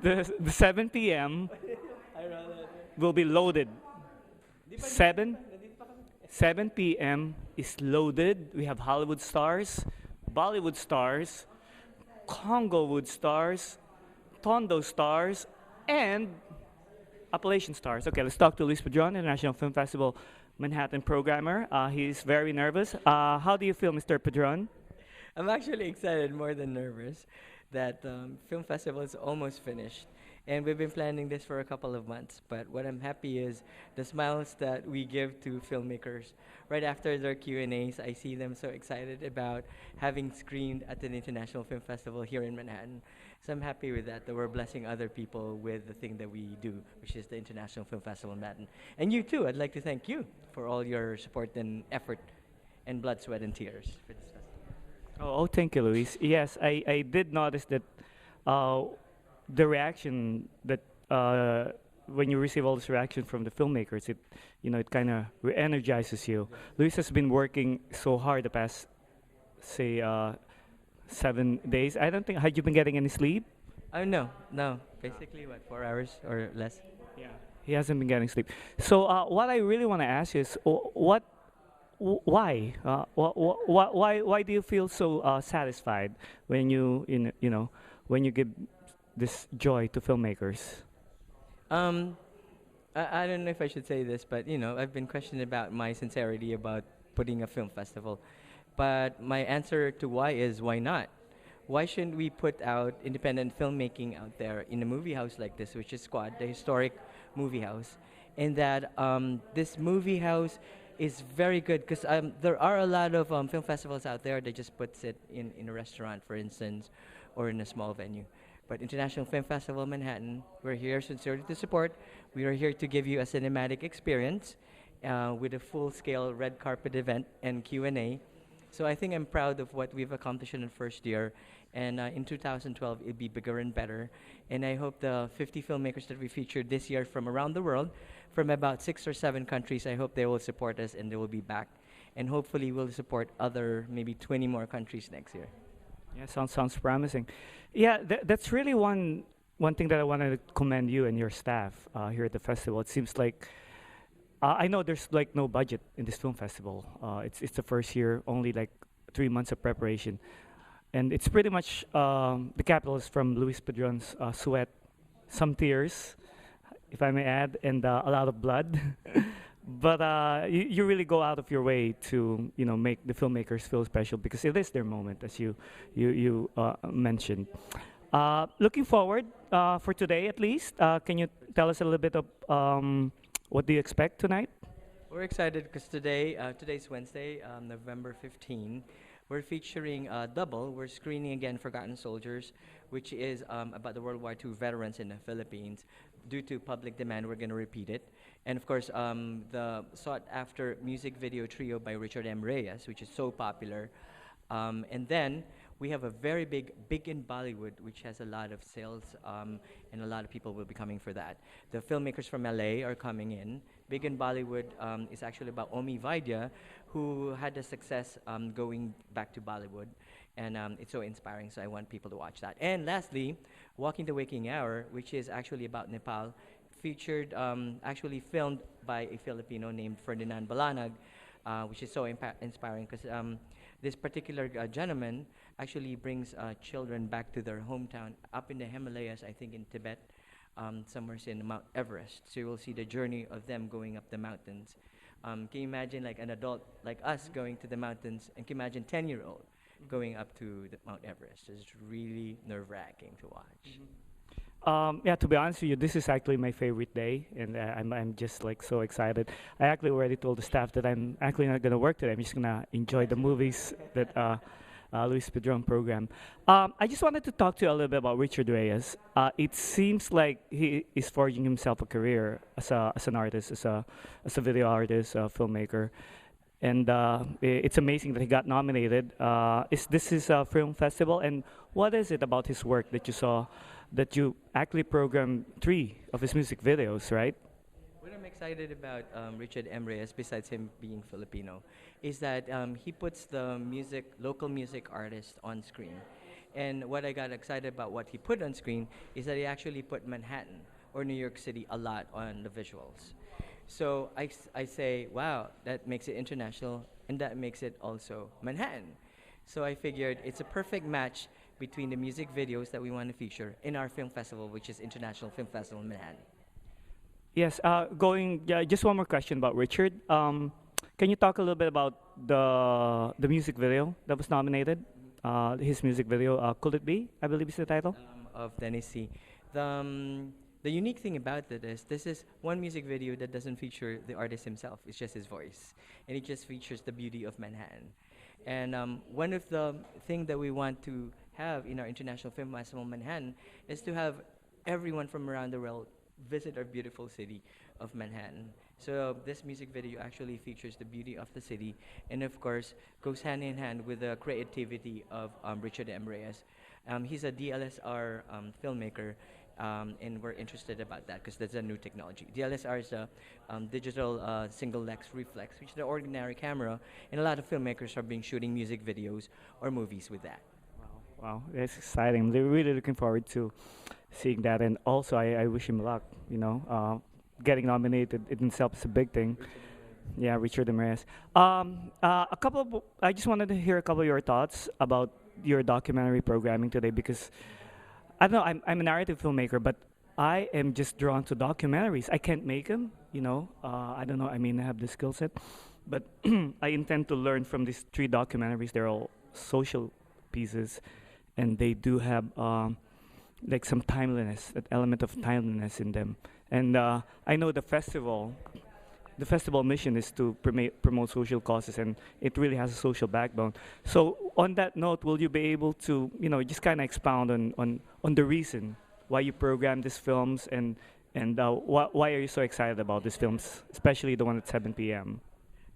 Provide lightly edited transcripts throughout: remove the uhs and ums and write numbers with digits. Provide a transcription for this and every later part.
The 7 p.m. will be loaded. 7 7 p.m. is loaded. We have Hollywood stars, Bollywood stars, Congo stars, Tondo stars, and Appalachian stars. Okay, let's talk to Luis Padron, International Film Festival Manhattan programmer. He's very nervous. How do you feel, Mr. Padron? I'm actually excited more than nervous that film festival is almost finished. And we've been planning this for a couple of months. But what I'm happy is the smiles that we give to filmmakers. Right after their Q&As, I see them so excited about having screened at an international film festival here in Manhattan. So I'm happy with that we're blessing other people with the thing that we do, which is the International Film Festival in Manhattan. And you too, I'd like to thank you for all your support and effort and blood, sweat, and tears for this festival. Thank you, Luis. Yes, I did notice that uh, the reaction that when you receive all this reaction from the filmmakers, it kind of re-energizes you. Luis has been working so hard the past, say, 7 days. I don't think, had you been getting any sleep? Oh, no, no. Basically, what, 4 hours or less? Yeah. He hasn't been getting sleep. So what I really want to ask you is, why? Why do you feel so satisfied when when you give this joy to filmmakers? Um, I don't know if I should say this, but I've been questioned about my sincerity about putting a film festival. But my answer to why is why not? Why shouldn't we put out independent filmmaking out there in a movie house like this, which is Squad, the historic movie house, and that this movie house is very good because there are a lot of film festivals out there that just puts it in a restaurant, for instance, or in a small venue. But International Film Festival Manhattan, we're here sincerely to support. We are here to give you a cinematic experience with a full-scale red carpet event and Q&A. So I think I'm proud of what we've accomplished in the first year. And in 2012, it'll be bigger and better. And I hope the 50 filmmakers that we featured this year from around the world, from about 6 or 7 countries, I hope they will support us and they will be back. And hopefully we'll support other maybe 20 more countries next year. Yeah, sounds promising. Yeah, that's really one thing that I wanted to commend you and your staff here at the festival. It seems like I know there's like no budget in this film festival. It's the first year, only like 3 months of preparation, and it's pretty much the capital is from Luis Pedron's sweat, some tears, if I may add, and a lot of blood. But you really go out of your way to make the filmmakers feel special because it is their moment, as you mentioned. Looking forward for today, at least. Can you tell us a little bit of what do you expect tonight? We're excited because today's Wednesday, November 15. We're featuring Double. We're screening again Forgotten Soldiers, which is about the World War II veterans in the Philippines. Due to public demand, we're going to repeat it. And of course, the sought-after music video trio by Richard M. Reyes, which is so popular. And then we have a very big in Bollywood, which has a lot of sales, and a lot of people will be coming for that. The filmmakers from LA are coming in. Big in Bollywood is actually about Omi Vaidya, who had the success going back to Bollywood. And it's so inspiring, so I want people to watch that. And lastly, Walking the Waking Hour, which is actually about Nepal, featured, actually filmed by a Filipino named Ferdinand Balanag, which is so inspiring because this particular gentleman actually brings children back to their hometown up in the Himalayas, I think in Tibet, somewhere in Mount Everest. So you will see the journey of them going up the mountains. Can you imagine like an adult like us going to the mountains, and can you imagine 10-year-old going up to the Mount Everest? It's really nerve-wracking to watch. Yeah, to be honest with you, this is actually my favorite day, and I'm just like so excited. I actually already told the staff that I'm actually not gonna work today. I'm just gonna enjoy the movies that Luis Pedron program. I just wanted to talk to you a little bit about Richard Reyes. It seems like he is forging himself a career as an artist, as a video artist, a filmmaker, and it's amazing that he got nominated. Is this his film festival, and what is it about his work that you saw that you actually programmed 3 of his music videos, right? What I'm excited about Richard M. Reyes, besides him being Filipino, is that he puts the local music artist on screen. And what I got excited about what he put on screen is that he actually put Manhattan or New York City a lot on the visuals. So I say, wow, that makes it international and that makes it also Manhattan. So I figured it's a perfect match between the music videos that we want to feature in our film festival, which is International Film Festival in Manhattan. Yes, yeah, just one more question about Richard. Can you talk a little bit about the music video that was nominated? His music video, Could It Be? I believe is the title. Of Tennessee. The unique thing about it is this is one music video that doesn't feature the artist himself. It's just his voice, and it just features the beauty of Manhattan. And one of the thing that we want to have in our International Film Festival Manhattan is to have everyone from around the world visit our beautiful city of Manhattan. So this music video actually features the beauty of the city, and of course goes hand in hand with the creativity of Richard M. Reyes. He's a DLSR filmmaker, and we're interested about that because that's a new technology. DLSR is a digital single lens reflex, which is the ordinary camera, and a lot of filmmakers are being shooting music videos or movies with that. Wow, that's exciting. I'm really looking forward to seeing that, and also I wish him luck. Getting nominated in itself is a big thing. Yeah, Richard Ramirez. I just wanted to hear a couple of your thoughts about your documentary programming today because I don't know. I'm a narrative filmmaker, but I am just drawn to documentaries. I can't make them. I don't know. I mean, I have the skill set, but I intend to learn from these three documentaries. They're all social pieces, and they do have like some timeliness, that element of timeliness in them. And I know the festival mission is to promote social causes, and it really has a social backbone. So, on that note, will you be able to, just kind of expound on the reason why you program these films, and why are you so excited about these films, especially the one at 7 p.m.?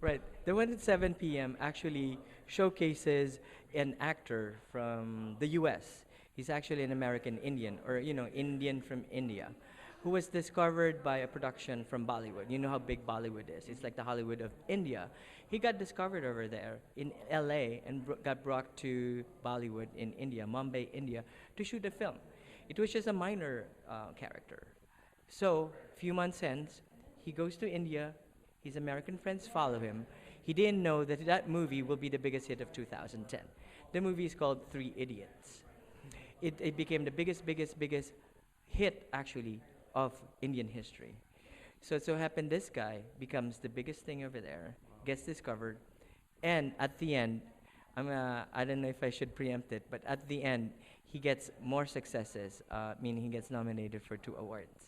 Right. The one at 7 p.m. actually showcases an actor from the U.S. He's actually an American Indian, or Indian from India, who was discovered by a production from Bollywood. You know how big Bollywood is. It's like the Hollywood of India. He got discovered over there in LA and got brought to Bollywood in India, Mumbai, India, to shoot a film. It was just a minor character. So, few months hence, he goes to India. His American friends follow him. He didn't know that that movie will be the biggest hit of 2010. The movie is called Three Idiots. It became the biggest hit, actually, of Indian history. So it so happened this guy becomes the biggest thing over there, gets discovered, and at the end, I don't know if I should preempt it, but at the end, he gets more successes, meaning he gets nominated for 2 awards.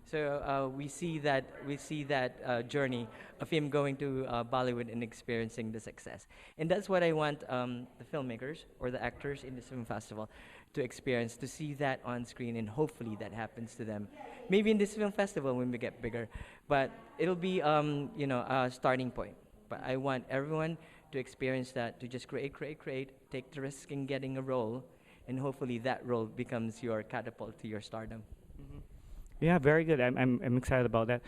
So we see that journey of him going to Bollywood and experiencing the success, and that's what I want the filmmakers or the actors in this film festival to experience, to see that on screen, and hopefully that happens to them. Maybe in this film festival when we get bigger, but it'll be a starting point. But I want everyone to experience that, to just create, take the risk in getting a role, and hopefully that role becomes your catapult to your stardom. Yeah, very good. I'm excited about that.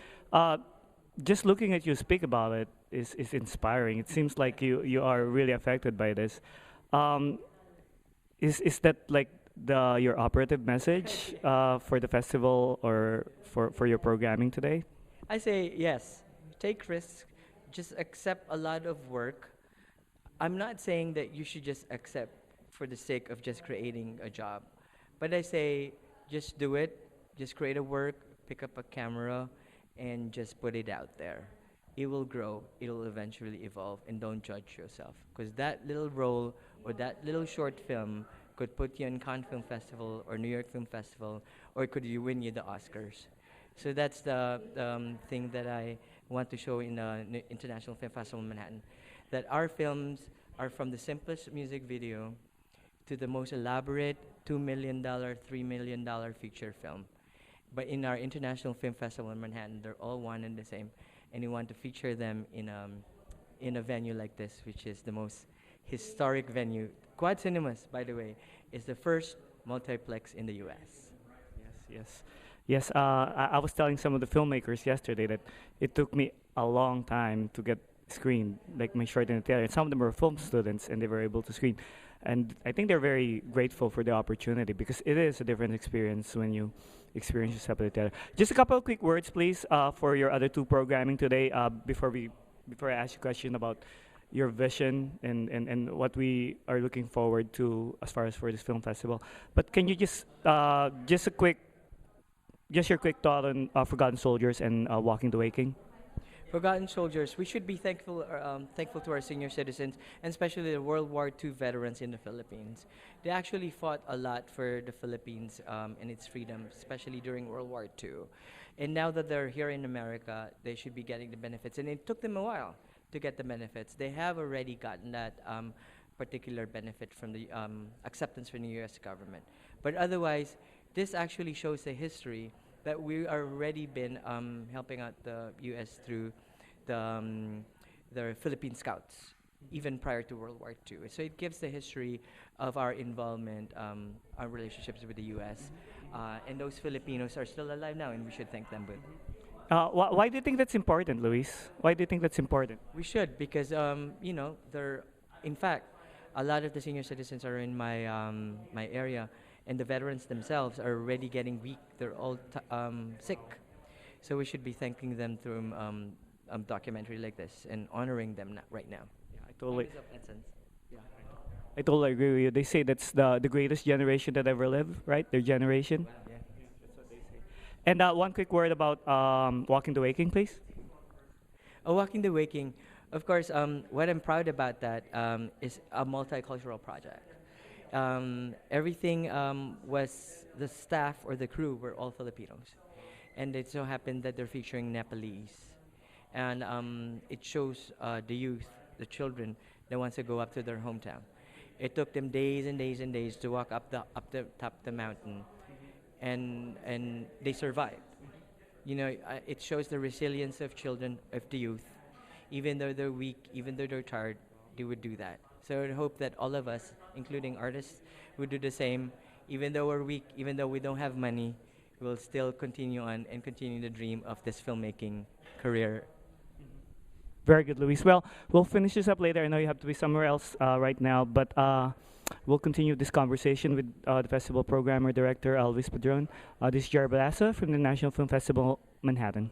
Just looking at you speak about it is inspiring. It seems like you are really affected by this. Um, is that like your operative message for the festival or for your programming today? I say yes, take risks, just accept a lot of work. I'm not saying that you should just accept for the sake of just creating a job, but I say just do it, just create a work, pick up a camera, and just put it out there. It will grow, it will eventually evolve, and don't judge yourself. Because that little role or that little short film could put you in Cannes Film Festival or New York Film Festival, or could you win you the Oscars. So that's the thing that I want to show in the International Film Festival in Manhattan, that our films are from the simplest music video to the most elaborate $2 million, $3 million feature film. But in our International Film Festival in Manhattan, they're all one and the same, and we want to feature them in a venue like this, which is the most historic venue. Quad Cinemas, by the way, is the first multiplex in the U.S. Yes. I was telling some of the filmmakers yesterday that it took me a long time to get screened, like my short in the theater. And some of them were film students, and they were able to screen. and I think they're very grateful for the opportunity because it is a different experience when you experience yourself with the theater. Just a couple of quick words, please, for your other two programming today. Before I ask you a question about your vision and what we are looking forward to as far as for this film festival. But can you just your quick thought on Forgotten Soldiers and Walking the Waking? Forgotten soldiers, we should be thankful to our senior citizens, and especially the World War II veterans in the Philippines. They actually fought a lot for the Philippines and its freedom, especially during World War II. And now that they're here in America, they should be getting the benefits. And it took them a while to get the benefits. They have already gotten that particular benefit from the acceptance from the U.S. government. But otherwise, this actually shows the history that we already been helping out the U.S. through the Philippine Scouts, even prior to World War II. So it gives the history of our involvement, our relationships with the U.S. And those Filipinos are still alive now, and we should thank them. But Why do you think that's important, Luis? Why do you think that's important? we should, because they're, in fact, a lot of the senior citizens are in my area, and the veterans themselves are already getting weak. They're all sick, so we should be thanking them through documentary like this and honoring them right now. Yeah, totally. Time is of essence. Yeah. I totally agree with you. They say that's the greatest generation that ever lived, right? Their generation. Yeah. And one quick word about Walking the Waking, please. Walking the Waking, of course, what I'm proud about that is a multicultural project. Everything was the staff or the crew were all Filipinos, and it so happened that they're featuring Nepalese, and it shows the youth, the children that wants to go up to their hometown. It took them days and days and days to walk up the top of the mountain, and they survived. It shows the resilience of children, of the youth. Even though they're weak, even though they're tired, they would do that. So I hope that all of us, including artists, would do the same. Even though we're weak, even though we don't have money, we'll still continue on and continue the dream of this filmmaking career. Very good, Luis. Well, we'll finish this up later. I know you have to be somewhere else right now, but we'll continue this conversation with the festival programmer director, Luis Padron. This is Gerry from the National Film Festival, Manhattan.